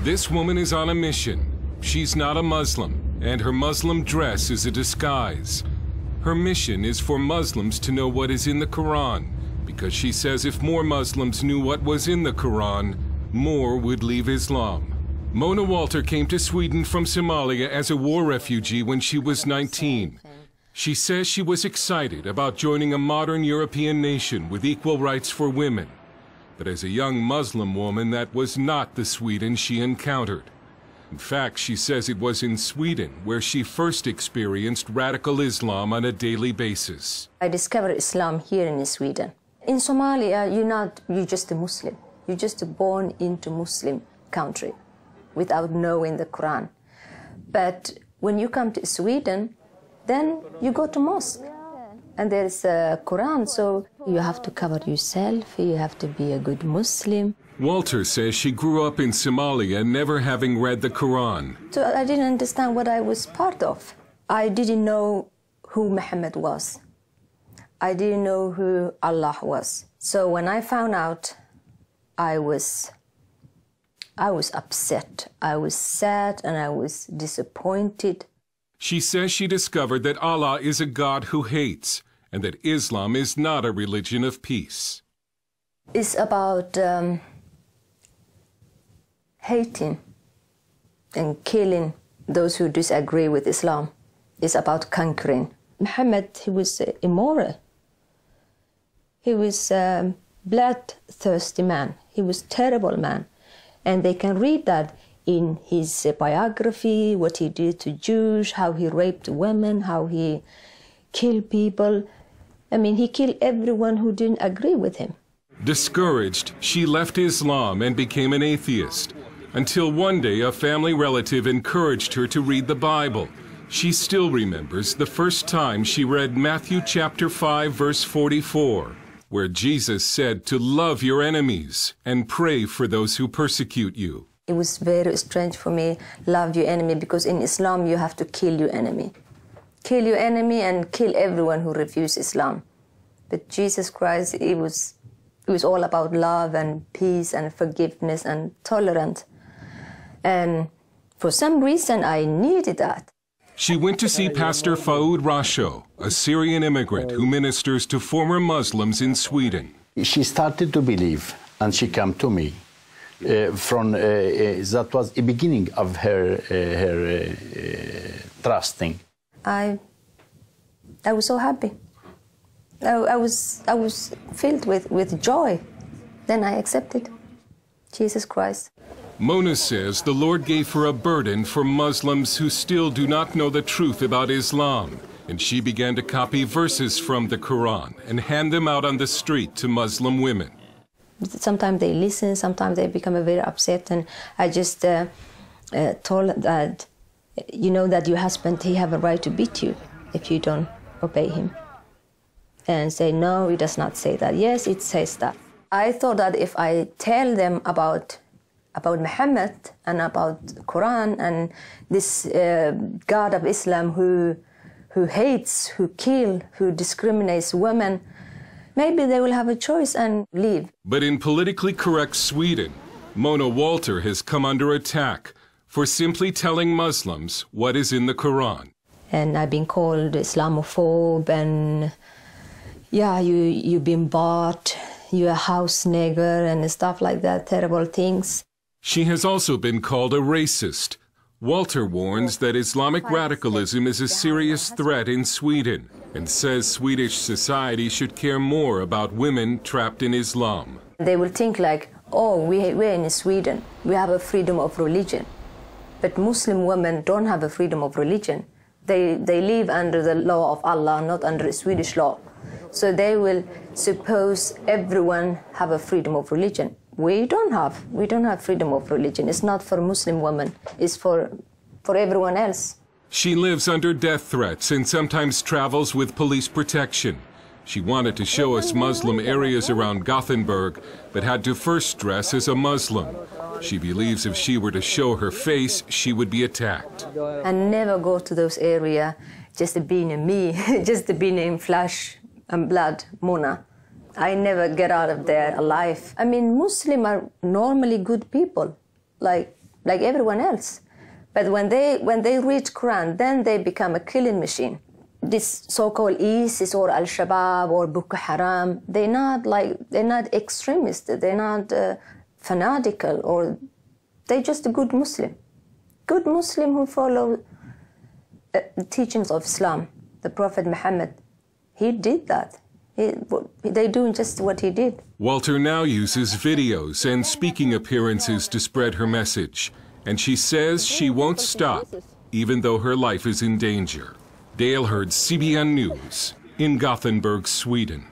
This woman is on a mission. She's not a Muslim, and her Muslim dress is a disguise. Her mission is for Muslims to know what is in the Quran, because she says if more Muslims knew what was in the Quran, more would leave Islam. Mona Walter came to Sweden from Somalia as a war refugee when she was 19. She says she was excited about joining a modern European nation with equal rights for women. But as a young Muslim woman, that was not the Sweden she encountered. In fact, she says it was in Sweden where she first experienced radical Islam on a daily basis. I discovered Islam here in Sweden. In Somalia, you're just a Muslim. You're just born into Muslim country without knowing the Quran. But when you come to Sweden, then you go to mosque. And there's a Quran, so you have to cover yourself, you have to be a good Muslim. Walter says she grew up in Somalia never having read the Quran. So I didn't understand what I was part of. I didn't know who Muhammad was. I didn't know who Allah was. So when I found out, I was upset. I was sad and I was disappointed. She says she discovered that Allah is a God who hates, and that Islam is not a religion of peace. It's about hating and killing those who disagree with Islam. It's about conquering. Muhammad, he was immoral. He was a bloodthirsty man. He was a terrible man. And they can read that in his biography, what he did to Jews, how he raped women, how he killed people. I mean, he killed everyone who didn't agree with him. Discouraged, she left Islam and became an atheist, until one day a family relative encouraged her to read the Bible. She still remembers the first time she read Matthew chapter 5, verse 44, where Jesus said to love your enemies and pray for those who persecute you. It was very strange for me, love your enemy, because in Islam you have to kill your enemy. Kill your enemy and kill everyone who refuses Islam. But Jesus Christ, it was all about love and peace and forgiveness and tolerance. And for some reason I needed that. She went to see Pastor Faoud Rasho, a Syrian immigrant who ministers to former Muslims in Sweden. She started to believe, and she came to me. That was the beginning of her trusting. I was so happy. I was filled with joy. Then I accepted Jesus Christ. Mona says the Lord gave her a burden for Muslims who still do not know the truth about Islam, and she began to copy verses from the Quran and hand them out on the street to Muslim women. Sometimes they listen, sometimes they become very upset, and I just told that, you know, that your husband, he have a right to beat you if you don't obey him. And say, no, it does not say that. Yes, it says that. I thought that if I tell them about Muhammad and about the Quran and this God of Islam who hates, who kills, who discriminates women, maybe they will have a choice and leave. But in politically correct Sweden, Mona Walter has come under attack for simply telling Muslims what is in the Quran. And I've been called Islamophobe, and yeah, you've been bought, you're a house nigger and stuff like that, terrible things. She has also been called a racist. Walter warns that Islamic radicalism is a serious threat in Sweden and says Swedish society should care more about women trapped in Islam. They will think like, oh, we're in Sweden, we have a freedom of religion. But Muslim women don't have a freedom of religion. They live under the law of Allah, not under Swedish law. So they will suppose everyone have a freedom of religion. We don't have freedom of religion. It's not for Muslim women, it's for everyone else. She lives under death threats and sometimes travels with police protection. She wanted to show us Muslim areas around Gothenburg, but had to first dress as a Muslim. She believes if she were to show her face, she would be attacked. And never go to those areas just being me, just being in flesh and blood, Mona. I never get out of there alive. I mean, Muslims are normally good people. Like, like everyone else. But when they read Quran, then they become a killing machine. This so-called ISIS or Al-Shabaab or Boko Haram, they're not extremists, they're not fanatical, or they're just a good Muslim who follow the teachings of Islam. The Prophet Muhammad, he did that. They're doing just what he did. Walter now uses videos and speaking appearances to spread her message, and she says she won't stop, even though her life is in danger. Dale Hurd, CBN News, in Gothenburg, Sweden.